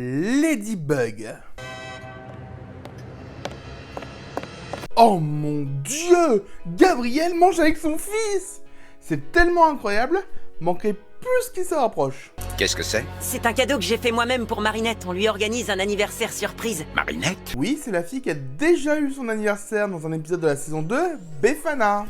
Ladybug. Oh mon Dieu! Gabriel mange avec son fils! C'est tellement incroyable, manquerait plus qu'il se rapproche. Qu'est-ce que c'est? C'est un cadeau que j'ai fait moi-même pour Marinette. On lui organise un anniversaire surprise. Marinette? Oui, c'est la fille qui a déjà eu son anniversaire dans un épisode de la saison 2, Befana.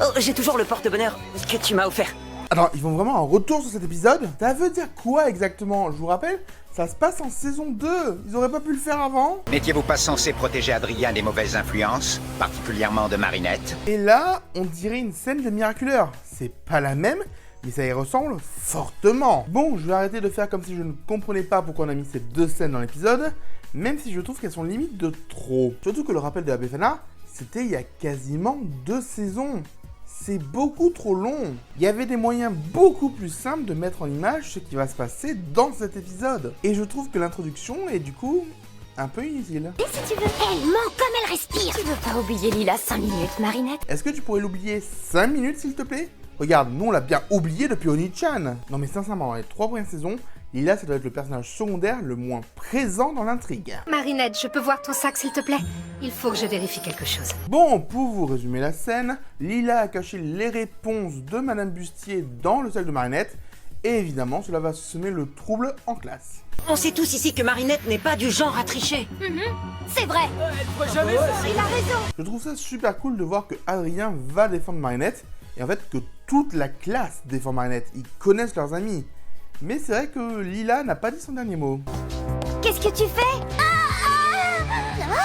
Oh, j'ai toujours le porte-bonheur que tu m'as offert. Alors, ils vont vraiment en retour sur cet épisode? Ça veut dire quoi exactement? Je vous rappelle, ça se passe en saison 2. Ils auraient pas pu le faire avant? N'étiez-vous pas censé protéger Adrien des mauvaises influences, particulièrement de Marinette? Et là, on dirait une scène de Miraculeur. C'est pas la même, mais ça y ressemble fortement. Bon, je vais arrêter de faire comme si je ne comprenais pas pourquoi on a mis ces deux scènes dans l'épisode, même si je trouve qu'elles sont limite de trop. Surtout que le rappel de la Befana, c'était il y a quasiment 2 saisons. C'est beaucoup trop long. Il y avait des moyens beaucoup plus simples de mettre en image ce qui va se passer dans cet épisode. Et je trouve que l'introduction est du coup un peu inutile. Et si tu veux, elle ment comme elle respire. Tu veux pas oublier Lila 5 minutes, Marinette? Est-ce que tu pourrais l'oublier 5 minutes s'il te plaît? Regarde, nous on l'a bien oublié depuis Oni-chan. Non mais sincèrement, dans les 3 premières saisons, Lila ça doit être le personnage secondaire le moins présent dans l'intrigue. Marinette, je peux voir ton sac s'il te plaît? Il faut que je vérifie quelque chose. Bon, pour vous résumer la scène, Lila a caché les réponses de Madame Bustier dans le sac de Marinette, et évidemment cela va semer le trouble en classe. On sait tous ici que Marinette n'est pas du genre à tricher. C'est vrai. Il a raison. Je trouve ça super cool de voir que Adrien va défendre Marinette, et en fait que toute la classe défend Marinette, ils connaissent leurs amis. Mais c'est vrai que Lila n'a pas dit son dernier mot. Qu'est-ce que tu fais? Ma jambe!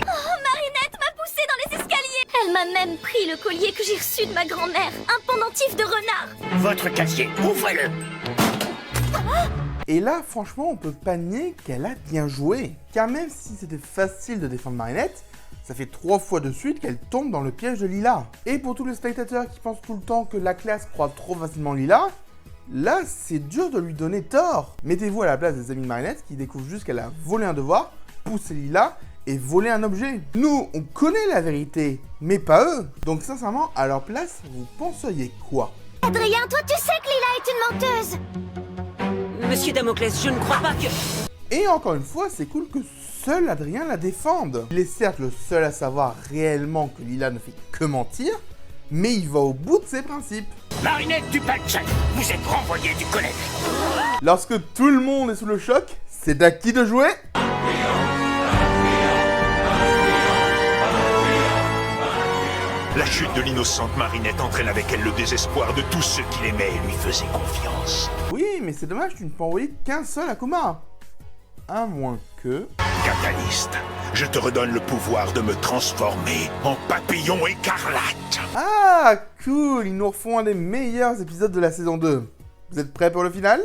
Oh, Marinette m'a poussée dans les escaliers. Elle m'a même pris le collier que j'ai reçu de ma grand-mère, un pendentif de renard. Votre casier, ouvrez-le! Et là, franchement, on peut pas nier qu'elle a bien joué. Car même si c'était facile de défendre Marinette, ça fait 3 fois de suite qu'elle tombe dans le piège de Lila. Et pour tous les spectateurs qui pensent tout le temps que la classe croit trop facilement Lila, là, c'est dur de lui donner tort. Mettez-vous à la place des amis de Marinette qui découvrent juste qu'elle a volé un devoir, poussé Lila et volé un objet. Nous, on connaît la vérité, mais pas eux. Donc sincèrement, à leur place, vous penseriez quoi? Adrien, toi tu sais que Lila est une menteuse. Monsieur Damoclès, je ne crois pas que... Et encore une fois, c'est cool que seul Adrien la défende. Il est certes le seul à savoir réellement que Lila ne fait que mentir, mais il va au bout de ses principes. Marinette du Palchan, vous êtes renvoyé du collège! Lorsque tout le monde est sous le choc, c'est à qui de jouer? La chute de l'innocente Marinette entraîne avec elle le désespoir de tous ceux qui l'aimaient et lui faisaient confiance. Oui, mais c'est dommage, tu ne peux envoyer qu'un seul Akuma. À moins que... Catalyste, je te redonne le pouvoir de me transformer en papillon écarlate. Ah, cool, ils nous refont un des meilleurs épisodes de la saison 2. Vous êtes prêts pour le final?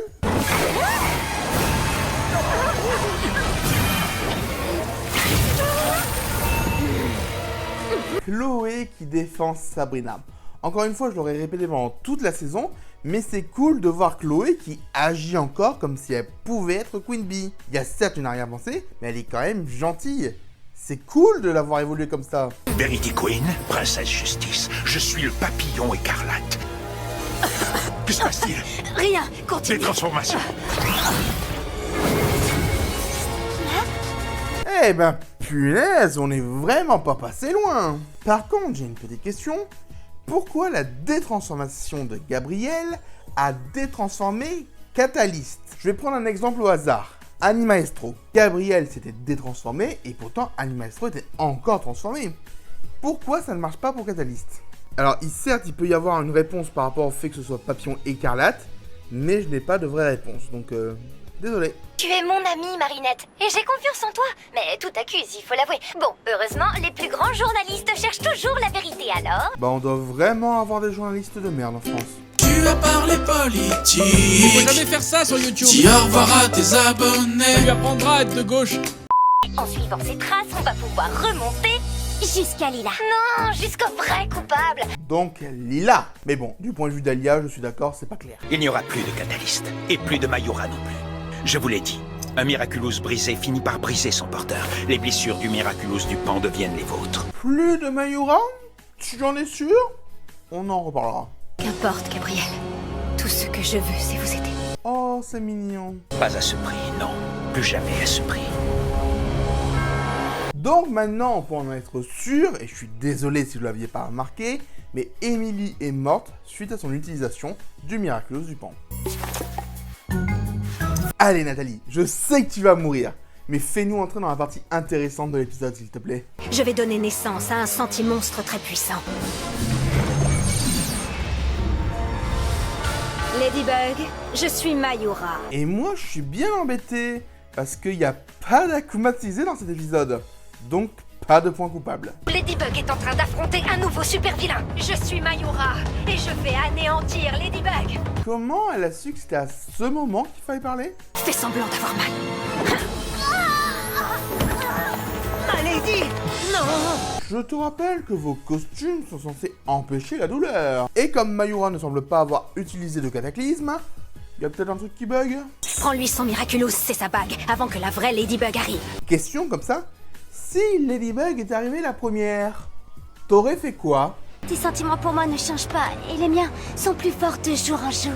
Chloé qui défend Sabrina. Encore une fois, je l'aurais répété pendant toute la saison, mais c'est cool de voir Chloé qui agit encore comme si elle pouvait être Queen Bee. Il y a certes une arrière-pensée, mais elle est quand même gentille. C'est cool de l'avoir évolué comme ça. Verity Queen, princesse justice, je suis le papillon écarlate. Que se passe-t-il? Rien, Des continue. transformations. Eh ben, punaise, on est vraiment pas passé loin. Par contre, j'ai une petite question. Pourquoi la détransformation de Gabriel a détransformé Catalyst? Je vais prendre un exemple au hasard. Animaestro. Gabriel s'était détransformé et pourtant Animaestro était encore transformé. Pourquoi ça ne marche pas pour Catalyst? Alors, certes, il peut y avoir une réponse par rapport au fait que ce soit papillon écarlate, mais je n'ai pas de vraie réponse, donc désolé. Tu es mon amie, Marinette, et j'ai confiance en toi. Mais tout accuse, il faut l'avouer. Bon, heureusement, les plus grands journalistes cherchent toujours la vérité, alors. Bah, on doit vraiment avoir des journalistes de merde en France. Tu as parlé politique. Faut jamais faire ça sur YouTube. Dis au revoir à tes abonnés. Ça lui apprendra à être de gauche. En suivant ces traces, on va pouvoir remonter jusqu'à Lila. Non, jusqu'au vrai coupable. Donc, Lila. Mais bon, du point de vue d'Alia, je suis d'accord, c'est pas clair. Il n'y aura plus de Catalyste, et plus de Mayura non plus. Je vous l'ai dit, un Miraculous brisé finit par briser son porteur. Les blessures du Miraculous du Pan deviennent les vôtres. Plus de Mayura? Tu en es sûr? On en reparlera. Qu'importe, Gabriel. Tout ce que je veux, c'est vous aider. Oh, c'est mignon. Pas à ce prix, non. Plus jamais à ce prix. Donc maintenant, on peut en être sûr, et je suis désolé si vous ne l'aviez pas remarqué, mais Emily est morte suite à son utilisation du Miraculous du Pan. Allez Nathalie, je sais que tu vas mourir, mais fais-nous entrer dans la partie intéressante de l'épisode s'il te plaît. Je vais donner naissance à un sentimonstre très puissant. Ladybug, je suis Mayura. Et moi je suis bien embêté, parce qu'il n'y a pas d'akumatisé dans cet épisode, donc pas de point coupable. Ladybug est en train d'affronter un nouveau super vilain. Je suis Mayura et je vais anéantir Ladybug. Comment elle a su que c'était à ce moment qu'il fallait parler? Fais semblant d'avoir mal. Ah, Lady! Non! Je te rappelle que vos costumes sont censés empêcher la douleur. Et comme Mayura ne semble pas avoir utilisé de cataclysme, il y a peut-être un truc qui bug? Prends-lui son Miraculous, c'est sa bague, avant que la vraie Ladybug arrive. Question comme ça, si Ladybug est arrivée la première, t'aurais fait quoi? Tes sentiments pour moi ne changent pas, et les miens sont plus forts de jour en jour.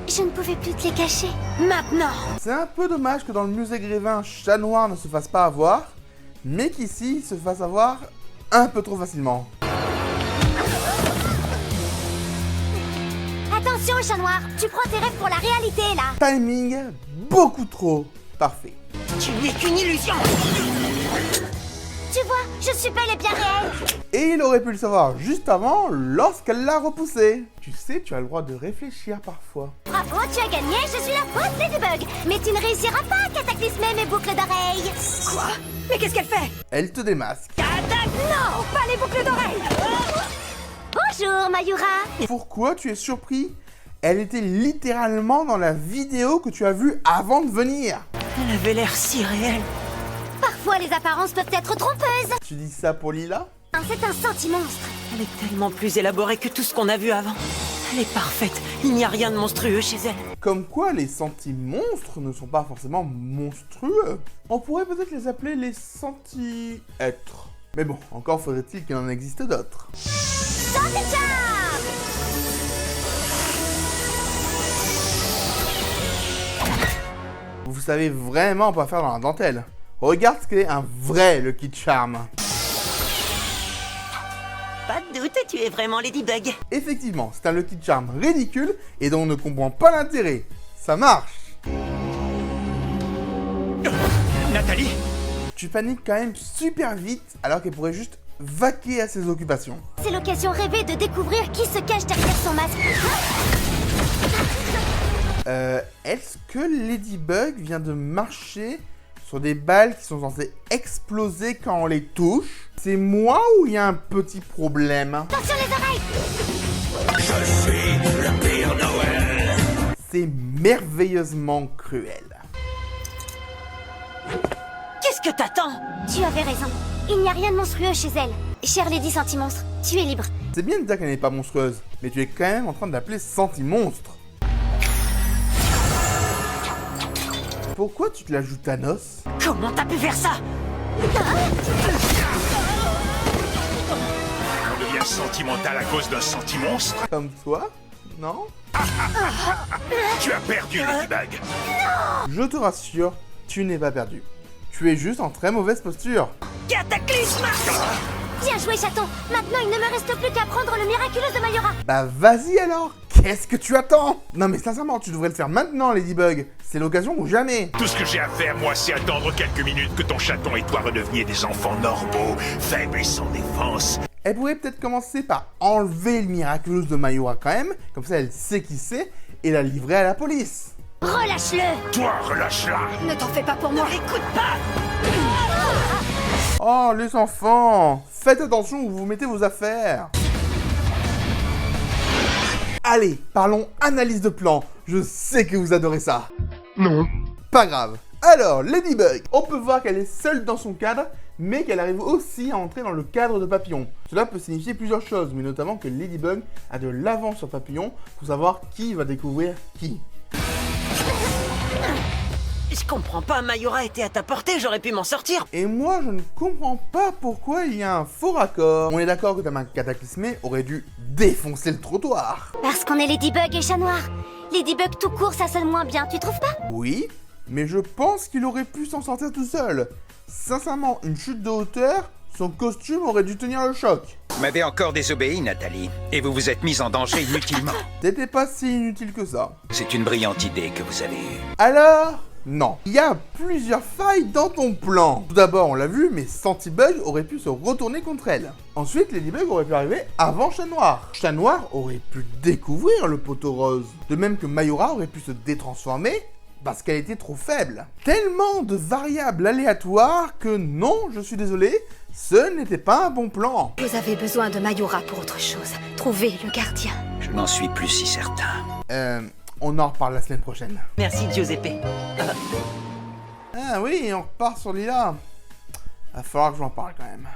Je ne pouvais plus te les cacher. Maintenant! C'est un peu dommage que dans le musée Grévin, Chat Noir ne se fasse pas avoir, mais qu'ici, il se fasse avoir un peu trop facilement. Attention, Chat Noir, tu prends tes rêves pour la réalité, là. Timing beaucoup trop parfait. Tu n'es qu'une illusion! Tu vois, je suis bel et bien réelle. Et il aurait pu le savoir juste avant, lorsqu'elle l'a repoussé. Tu sais, tu as le droit de réfléchir parfois. Bravo, tu as gagné, je suis la fausse Ladybug. Mais tu ne réussiras pas à cataclysmer mes boucles d'oreilles. Quoi? Mais qu'est-ce qu'elle fait? Elle te démasque. Non, pas les boucles d'oreilles. Bonjour, Mayura. Pourquoi tu es surpris? Elle était littéralement dans la vidéo que tu as vue avant de venir. Elle avait l'air si réelle. Parfois, les apparences peuvent être trompeuses. Tu dis ça pour Lila? C'est un sentimonstre. Elle est tellement plus élaborée que tout ce qu'on a vu avant. Elle est parfaite. Il n'y a rien de monstrueux chez elle. Comme quoi les sentimonstres ne sont pas forcément monstrueux. On pourrait peut-être les appeler les senti-êtres. Mais bon, encore faudrait-il qu'il en existe d'autres. Vous savez vraiment pas faire dans la dentelle. Regarde ce qu'est un vrai Lucky Charm. Pas de doute, tu es vraiment Ladybug. Effectivement, c'est un Lucky Charm ridicule et dont on ne comprend pas l'intérêt. Ça marche. Nathalie? Tu paniques quand même super vite alors qu'elle pourrait juste vaquer à ses occupations. C'est l'occasion rêvée de découvrir qui se cache derrière son masque. Est-ce que Ladybug vient de marcher sur des balles qui sont censées exploser quand on les touche? C'est moi ou il y a un petit problème? Attention les oreilles. Je suis le Père Noël. C'est merveilleusement cruel. Qu'est-ce que t'attends? Tu avais raison. Il n'y a rien de monstrueux chez elle. Chère Lady Sentimonstre, tu es libre. C'est bien de dire qu'elle n'est pas monstrueuse, mais tu es quand même en train de l'appeler Sentimonstre. Pourquoi tu te la joues Thanos? Comment t'as pu faire ça? On devient sentimental à cause d'un sentimonstre. Comme toi? Non? Tu as perdu, Ladybug. Je te rassure, tu n'es pas perdu. Tu es juste en très mauvaise posture. Cataclysme! Bien joué, chaton. Maintenant, il ne me reste plus qu'à prendre le Miraculous de Mayura. Bah vas-y alors. Qu'est-ce que tu attends? Non mais sincèrement, tu devrais le faire maintenant, Ladybug. C'est l'occasion ou jamais. Tout ce que j'ai à faire, moi, c'est attendre quelques minutes que ton chaton et toi redeveniez des enfants normaux, faibles et sans défense. Elle pourrait peut-être commencer par enlever le Miraculous de Mayura quand même. Comme ça, elle sait qui c'est et la livrer à la police. Relâche-le. Toi, relâche-la. Ne t'en fais pas pour moi. Écoute pas! Oh, les enfants, faites attention où vous mettez vos affaires. Allez, parlons analyse de plan. Je sais que vous adorez ça. Non. Pas grave. Alors, Ladybug, on peut voir qu'elle est seule dans son cadre, mais qu'elle arrive aussi à entrer dans le cadre de Papillon. Cela peut signifier plusieurs choses, mais notamment que Ladybug a de l'avance sur Papillon pour savoir qui va découvrir qui. Je comprends pas, Mayura était à ta portée, j'aurais pu m'en sortir. Et moi, je ne comprends pas pourquoi il y a un faux raccord. On est d'accord que ta main cataclysmée aurait dû défoncer le trottoir. Parce qu'on est Ladybug et Chat Noir. Ladybug tout court, ça sonne moins bien, tu trouves pas? Oui, mais je pense qu'il aurait pu s'en sortir tout seul. Sincèrement, une chute de hauteur, son costume aurait dû tenir le choc. Vous m'avez encore désobéi, Nathalie, et vous vous êtes mise en danger inutilement. T'étais pas si inutile que ça. C'est une brillante idée que vous avez eue. Alors, non. Il y a plusieurs failles dans ton plan. Tout d'abord, on l'a vu, mais Santibug aurait pu se retourner contre elle. Ensuite, Ladybug aurait pu arriver avant Chat Noir. Chat Noir aurait pu découvrir le poteau rose. De même que Mayura aurait pu se détransformer parce qu'elle était trop faible. Tellement de variables aléatoires que non, je suis désolé, ce n'était pas un bon plan. Vous avez besoin de Mayura pour autre chose. Trouvez le gardien. Je n'en suis plus si certain. On en reparle la semaine prochaine. Merci, Giuseppe. Ah oui, on repart sur Lila. Va falloir que j'en parle quand même.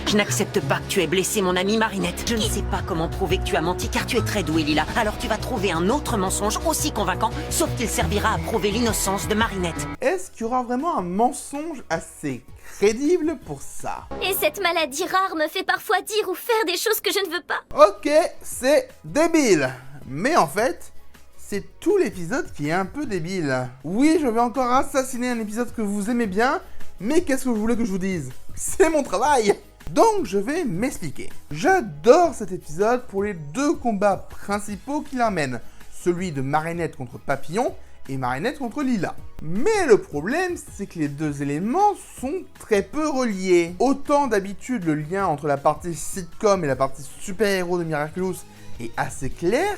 Je n'accepte pas que tu aies blessé mon amie Marinette. Je ne sais pas comment prouver que tu as menti, car tu es très douée, Lila. Alors tu vas trouver un autre mensonge aussi convaincant, sauf qu'il servira à prouver l'innocence de Marinette. Est-ce qu'il y aura vraiment un mensonge assez crédible pour ça? Et cette maladie rare me fait parfois dire ou faire des choses que je ne veux pas. Ok, c'est débile. Mais en fait, c'est tout l'épisode qui est un peu débile. Oui, je vais encore assassiner un épisode que vous aimez bien, mais qu'est-ce que vous voulez que je vous dise? C'est mon travail. Donc je vais m'expliquer. J'adore cet épisode pour les deux combats principaux qu'il amène. Celui de Marinette contre Papillon et Marinette contre Lila. Mais le problème, c'est que les deux éléments sont très peu reliés. Autant d'habitude, le lien entre la partie sitcom et la partie super-héros de Miraculous est assez clair,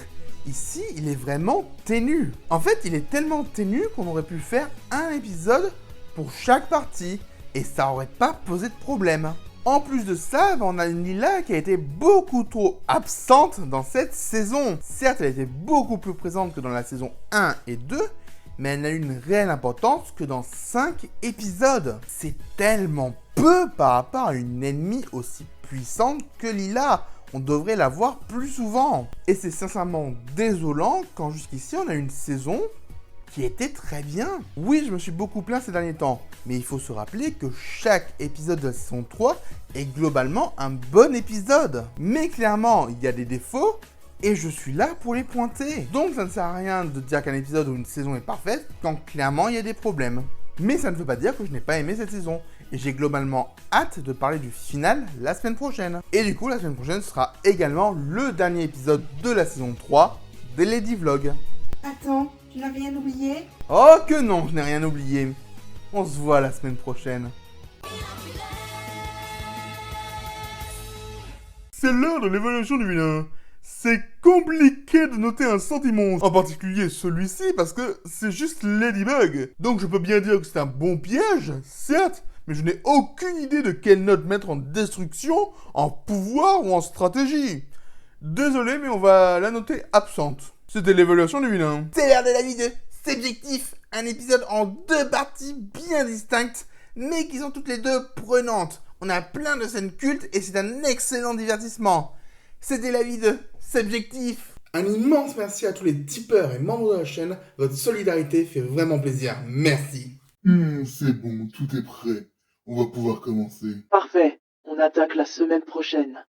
ici, il est vraiment ténu. En fait, il est tellement ténu qu'on aurait pu faire un épisode pour chaque partie, et ça aurait pas posé de problème. En plus de ça, on a une Lila qui a été beaucoup trop absente dans cette saison. Certes, elle a été beaucoup plus présente que dans la saison 1 et 2, mais elle n'a eu une réelle importance que dans 5 épisodes. C'est tellement peu par rapport à une ennemie aussi puissante que Lila. On devrait la voir plus souvent. Et c'est sincèrement désolant quand jusqu'ici on a une saison qui était très bien. Oui, je me suis beaucoup plaint ces derniers temps, mais il faut se rappeler que chaque épisode de la saison 3 est globalement un bon épisode. Mais clairement, il y a des défauts, et je suis là pour les pointer. Donc ça ne sert à rien de dire qu'un épisode ou une saison est parfaite, quand clairement il y a des problèmes. Mais ça ne veut pas dire que je n'ai pas aimé cette saison, et j'ai globalement hâte de parler du final la semaine prochaine. Et du coup, la semaine prochaine sera également le dernier épisode de la saison 3 des Lady Vlog. Attends, tu n'as rien oublié? Oh que non, je n'ai rien oublié. On se voit la semaine prochaine. C'est l'heure de l'évaluation du vilain. C'est compliqué de noter un sentiment, en particulier celui-ci parce que c'est juste Ladybug. Donc je peux bien dire que c'est un bon piège, certes, mais je n'ai aucune idée de quelle note mettre en destruction, en pouvoir ou en stratégie. Désolé, mais on va la noter absente. C'était l'évaluation du vilain. C'est l'heure de la vie de Subjectif, un épisode en 2 parties bien distinctes, mais qui sont toutes les deux prenantes. On a plein de scènes cultes et c'est un excellent divertissement. C'était la vie de Subjectif. Un immense merci à tous les tipeurs et membres de la chaîne. Votre solidarité fait vraiment plaisir. Merci. C'est bon, tout est prêt. On va pouvoir commencer. Parfait, on attaque la semaine prochaine.